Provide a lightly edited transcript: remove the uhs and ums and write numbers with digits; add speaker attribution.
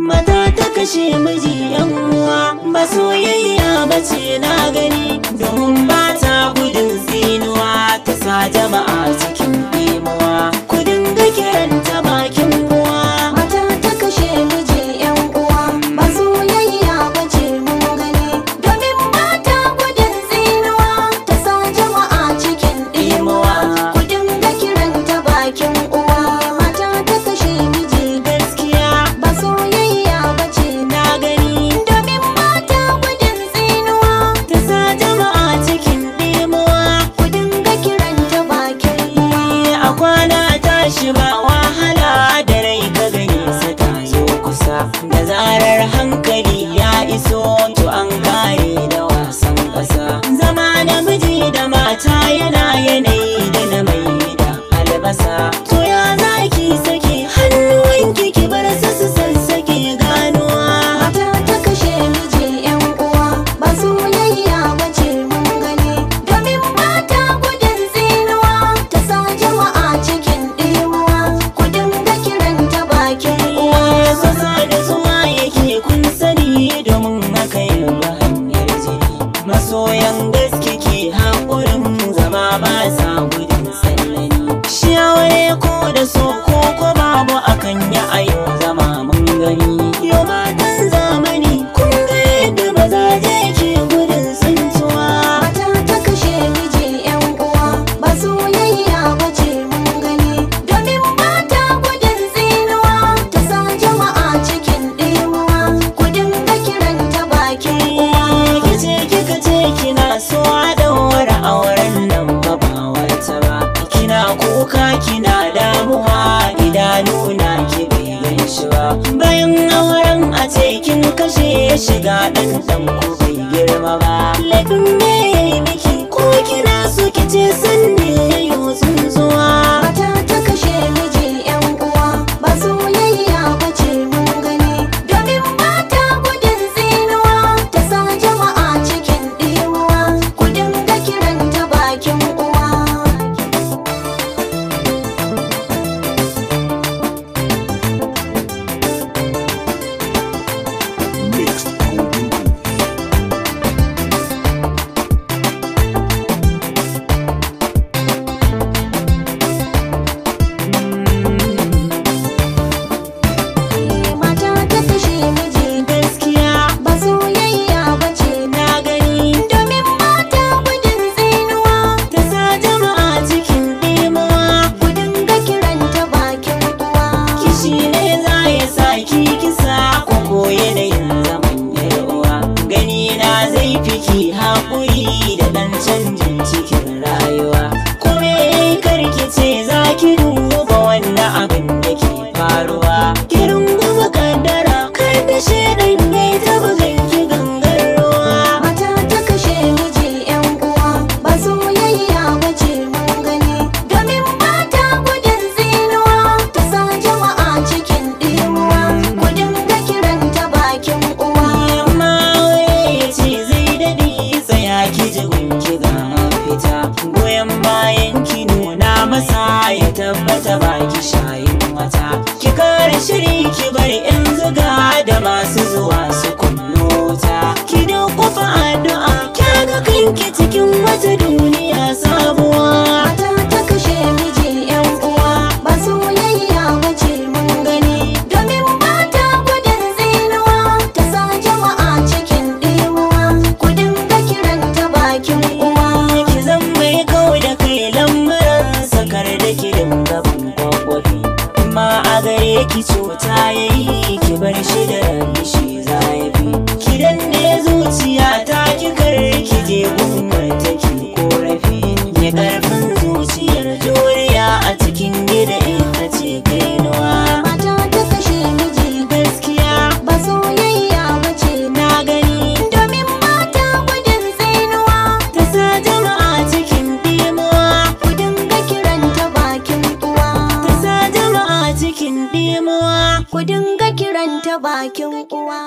Speaker 1: mata ta kashe miji yan uwa, ba soyayya bace na gani, domin ba ta gudun tsinuwa, ta sa jama'a cikin ɗimuwa, ku dinga kiranta bakin uwa.
Speaker 2: Mata ta kashe miji yan uwa, ba soyayya bace mun gani, domin ba ta gudun tsinuwa, ta sa jama'a cikin ɗimuwa, ku dinga kiranta bakin uwa. Mata ta kashe miji
Speaker 1: Gaskiya
Speaker 2: ba soyayya bace
Speaker 1: na gani,
Speaker 2: domin ba ta gudun tsinuwa,
Speaker 1: ta sa jama'a cikin ɗimuwa,
Speaker 2: ku dinga kiranta bakin uwa.
Speaker 1: a kwana tashi ba wahala, da rai ka gani sa ta zo kusa, da zarar hankali ya iso to an kare da wasan ƙasa. Zama namiji da mata yana yanayi da na mai da albasa, to ya zaki sake hannuwanki ki bar su sassake ganuwa.
Speaker 2: Mata ta kashe miji yan uwa, ba soyayya bace mun gani, domin ba ta gudun tsinuwa, ta sa jama'a cikin ɗimuwa, ku dinga kiranta bakin uwa.
Speaker 1: Sassa da zuwa yake kun sani, domin haka yaba hanyar jini, masoyan gaske ke haƙurin zama ba sa gudun sallani. Shi aure ko da so ko babu akan yi ayo zama mun gani. Yau matan zamani kun ga yadda mazaje ke gudun tsintuwa.
Speaker 2: Mata ta kashe miji yan uwa, ba soyayya bace mun gani, domin ba ta gudun tsinuwa, ta sa jama'a cikin ɗimuwa, ku dinga kiranta bakin uwa.
Speaker 1: Kice kika ce kina so a daura auren nan ba wata ba, kina kuka kina damuwa, idanu na ki bai ganshi ba, bayan auren a ce kin kashe shiga ɗan ku bai girma ba. Laifin me yayi miki ko kina so kice sanne yayo tsuntsuwa.
Speaker 2: Mata ta kashe miji yan uwa, ba soyayya bace mun gani, domin ba ta gudun tsinuwa, ta sa jama'a cikin ɗimuwa, ku dinga kiranta bakin uwa. Mata ta kashe miji
Speaker 1: Gaskiya
Speaker 2: ba soyayya bace
Speaker 1: na gani,
Speaker 2: domin ba ta gudun tsinuwa,
Speaker 1: ta sa jama'a cikin ɗimuwa.
Speaker 2: ku dinga kiranta bakin uwa.
Speaker 1: Kishi ne za ya sa ki kisa ko koyi yanayin zaman uwa. Gani na zai fi ki haƙuri da ɗan canjin cikin rayuwa. Kuma karki ce za ki duba wannan abin da ke faruwa. Ki runguma kaddara kar da shaidan ya yi ta bugan ki gangar ruwa.
Speaker 2: Mata ta kashe miji yan uwa, ba soyayya bace mun gani, domin ba ta gudun tsinuwa, ta sa jama'a cikin ɗimuwa, ku dinga kiranta bakin uwa.
Speaker 1: Amma aure ya ce zai daɗe, tsaya ki ji gunki ga mafita. Goyon bayan ki nuna masa ya tabbata baki shayin wata. Ki kare shiri ki bar yan zuga da masu zuwa su kunno ta. Ki dukufa addu'a kyaga kanki cikin wata duniya sabuwa.
Speaker 2: Mata ta kashe miji yan uwa, ba soyayya bace mun gani, domin ba ta gudun tsinuwa, ta sa jama'a cikin ɗimuwa, ku dinga kiranta bakin uwa.
Speaker 1: Ki zan mai kawai da kai lamuran sakar da ki dinga ban kwakwafi. Ma a gare ki cuta yayi ki bar shi da rabi shi za ya bi. Ki danne zuciya ta ki kar ki je gumar take korafi. Ya karfin zuciyar juriya a cikin gida ita ce kainuwa.
Speaker 2: Mata ta kashe miji
Speaker 1: Gaskiya
Speaker 2: ba soyayya bace
Speaker 1: na gani,
Speaker 2: domin ba ta gudun tsinuwa,
Speaker 1: ta sa jama'a cikin ɗimuwa.
Speaker 2: ku dinga kiranta bakin uwa.
Speaker 1: Ta sa jama'a cikin ɗimuwa.
Speaker 2: Ku dinga kiranta bakin uwa.